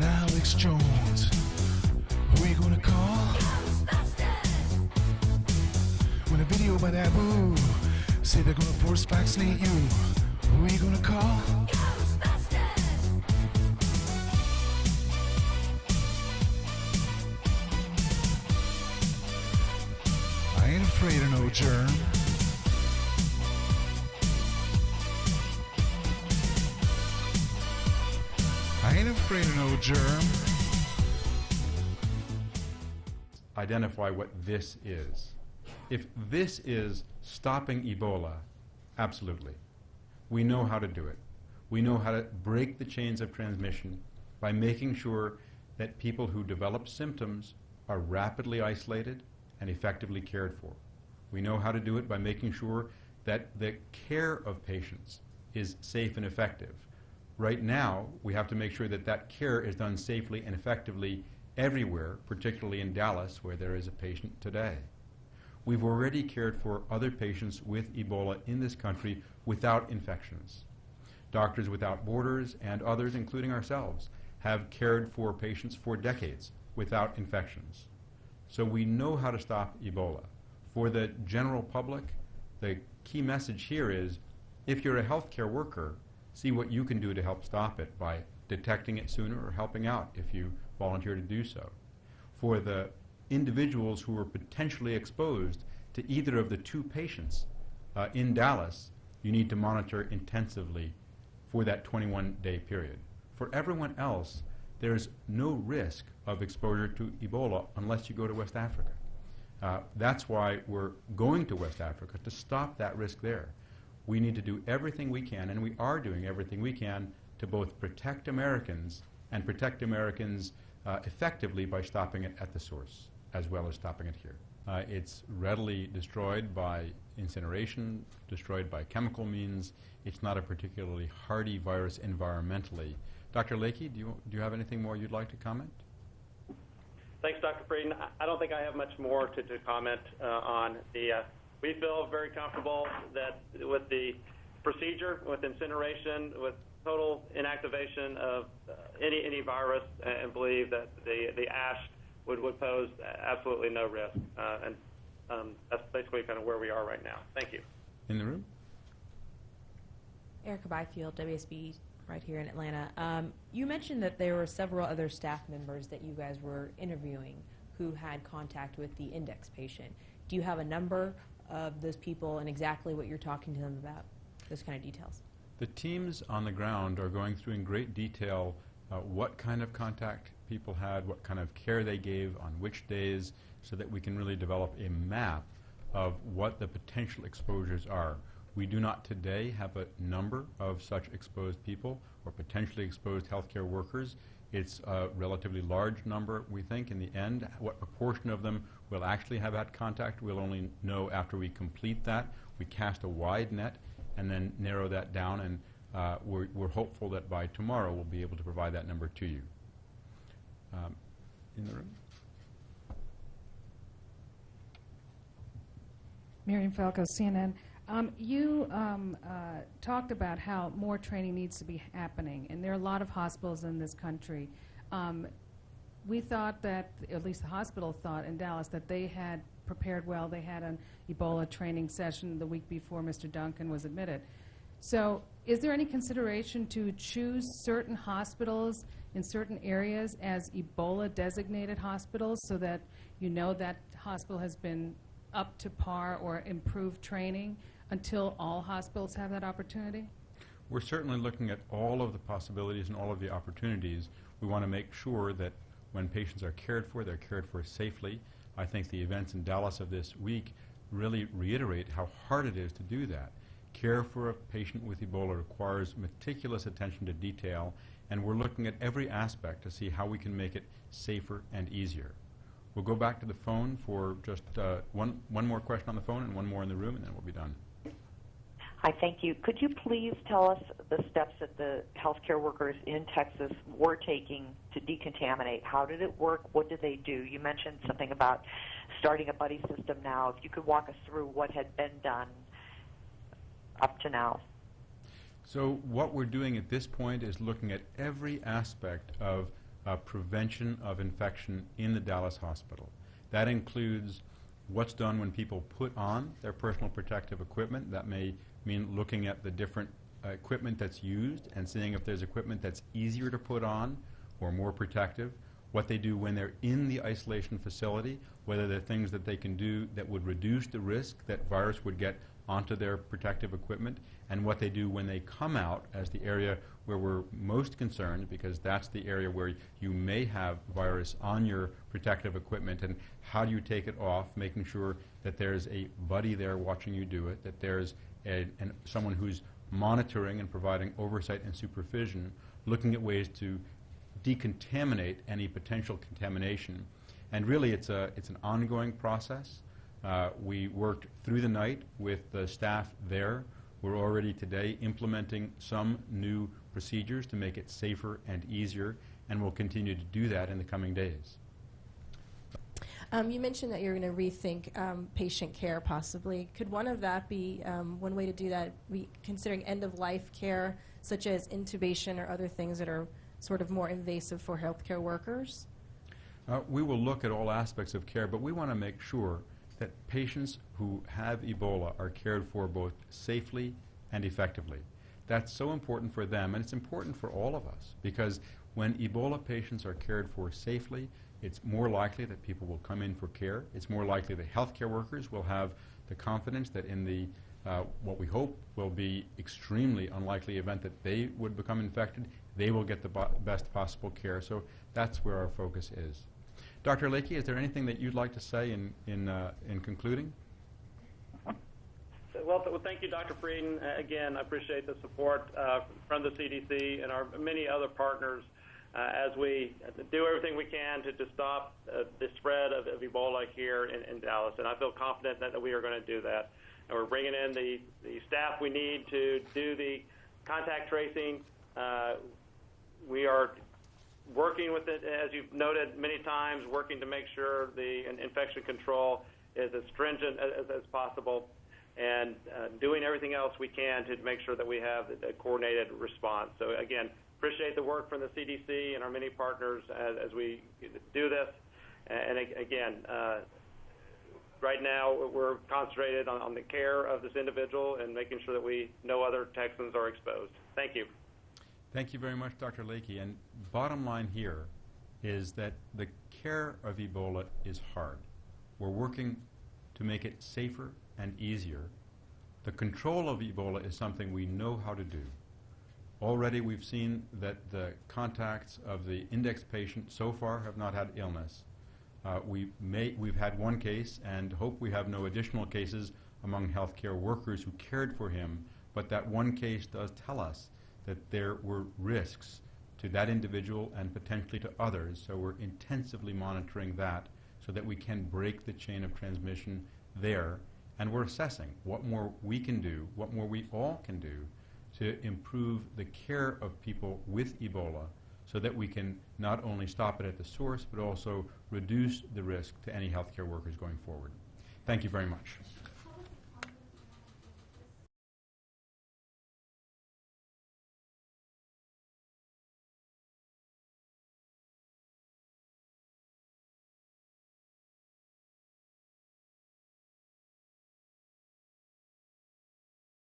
Alex Jones. Who you gonna call? GERMBUSTERS! When a video by DAHBOO say they're gonna force vaccinate you, who you gonna call? GERMBUSTERS! I ain't afraid of no germ. I ain't afraid of no germ. Identify what this is. If this is stopping Ebola, absolutely. We know how to do it. We know how to break the chains of transmission by making sure that people who develop symptoms are rapidly isolated and effectively cared for. We know how to do it by making sure that the care of patients is safe and effective. Right now, we have to make sure that that care is done safely and effectively everywhere, particularly in Dallas, where there is a patient today. We've already cared for other patients with Ebola in this country without infections. Doctors Without Borders and others, including ourselves, have cared for patients for decades without infections. So we know how to stop Ebola. For the general public, the key message here is, if you're a healthcare worker, see what you can do to help stop it by detecting it sooner or helping out if you volunteer to do so. For the individuals who are potentially exposed to either of the two patients in Dallas, you need to monitor intensively for that 21-day period. For everyone else, there's no risk of exposure to Ebola unless you go to West Africa. That's why we're going to West Africa, to stop that risk there. We need to do everything we can, and we are doing everything we can, to both protect Americans and protect Americans effectively by stopping it at the source, as well as stopping it here. It's readily destroyed by incineration, destroyed by chemical means. It's not a particularly hardy virus environmentally. Dr. Lakey, do you have anything more you'd like to comment? Thanks, Dr. Frieden. I don't think I have much more to comment on. We feel very comfortable that with the procedure, with incineration, with total inactivation of any virus, and believe that the ash would pose absolutely no risk. And that's basically kind of where we are right now. Thank you. In the room? Erica Byfield, WSB, right here in Atlanta. You mentioned that there were several other staff members that you guys were interviewing who had contact with the index patient. Do you have a number of those people and exactly what you're talking to them about, those kind of details? The teams on the ground are going through in great detail what kind of contact people had, what kind of care they gave on which days, so that we can really develop a map of what the potential exposures are. We do not today have a number of such exposed people or potentially exposed healthcare workers. It's a relatively large number, we think, in the end. What proportion of them will actually have had contact, we'll only know after we complete that. We cast a wide net and then narrow that down, and we're hopeful that by tomorrow we'll be able to provide that number to you. In the room? Miriam Falco, CNN. You talked about how more training needs to be happening, and there are a lot of hospitals in this country. We thought that, at least the hospital thought in Dallas, that they had prepared well. They had an Ebola training session the week before Mr. Duncan was admitted. So is there any consideration to choose certain hospitals in certain areas as Ebola designated hospitals so that you know that hospital has been up to par or improved training until all hospitals have that opportunity? We're certainly looking at all of the possibilities and all of the opportunities. We want to make sure that when patients are cared for, they're cared for safely. I think the events in Dallas of this week really reiterate how hard it is to do that. Care for a patient with Ebola requires meticulous attention to detail, and we're looking at every aspect to see how we can make it safer and easier. We'll go back to the phone for just one more question on the phone and one more in the room, and then we'll be done. Hi, thank you. Could you please tell us the steps that the healthcare workers in Texas were taking to decontaminate? How did it work? What did they do? You mentioned something about starting a buddy system now. If you could walk us through what had been done up to now. So what we're doing at this point is looking at every aspect of prevention of infection in the Dallas hospital. That includes what's done when people put on their personal protective equipment. That may mean looking at the different equipment that's used and seeing if there's equipment that's easier to put on or more protective. What they do when they're in the isolation facility, whether there are things that they can do that would reduce the risk that virus would get onto their protective equipment, and what they do when they come out as the area where we're most concerned, because that's the area where you may have virus on your protective equipment, and how do you take it off, making sure that there's a buddy there watching you do it, that there's someone who's monitoring and providing oversight and supervision, looking at ways to decontaminate any potential contamination. And really it's an ongoing process. We worked through the night with the staff there. We're already today implementing some new procedures to make it safer and easier, and we'll continue to do that in the coming days. You mentioned that you're going to rethink patient care possibly. Could one of that be, one way to do that, be considering end-of-life care, such as intubation or other things that are sort of more invasive for healthcare workers? We will look at all aspects of care, but we want to make sure that patients who have Ebola are cared for both safely and effectively. That's so important for them, and it's important for all of us, because when Ebola patients are cared for safely, it's more likely that people will come in for care. It's more likely that healthcare workers will have the confidence that in the what we hope will be extremely unlikely event that they would become infected, they will get the best possible care. So that's where our focus is. Dr. Lakey, is there anything that you'd like to say in concluding? Well, thank you, Dr. Frieden. Again, I appreciate the support from the CDC and our many other partners as we do everything we can to stop the spread of Ebola here in Dallas. And I feel confident that we are going to do that. And we're bringing in the staff we need to do the contact tracing. We are working with it, as you've noted many times, working to make sure the infection control is as stringent as possible, and doing everything else we can to make sure that we have a coordinated response. So again, appreciate the work from the CDC and our many partners as we do this. And again, right now we're concentrated on the care of this individual and making sure that no other Texans are exposed. Thank you. Thank you very much, Dr. Lakey. And bottom line here is that the care of Ebola is hard. We're working to make it safer and easier. The control of Ebola is something we know how to do. Already we've seen that the contacts of the index patient so far have not had illness. We've had one case and hope we have no additional cases among healthcare workers who cared for him, but that one case does tell us that there were risks to that individual and potentially to others, so we're intensively monitoring that so that we can break the chain of transmission there, and we're assessing what more we can do, what more we all can do to improve the care of people with Ebola so that we can not only stop it at the source but also reduce the risk to any healthcare workers going forward. Thank you very much.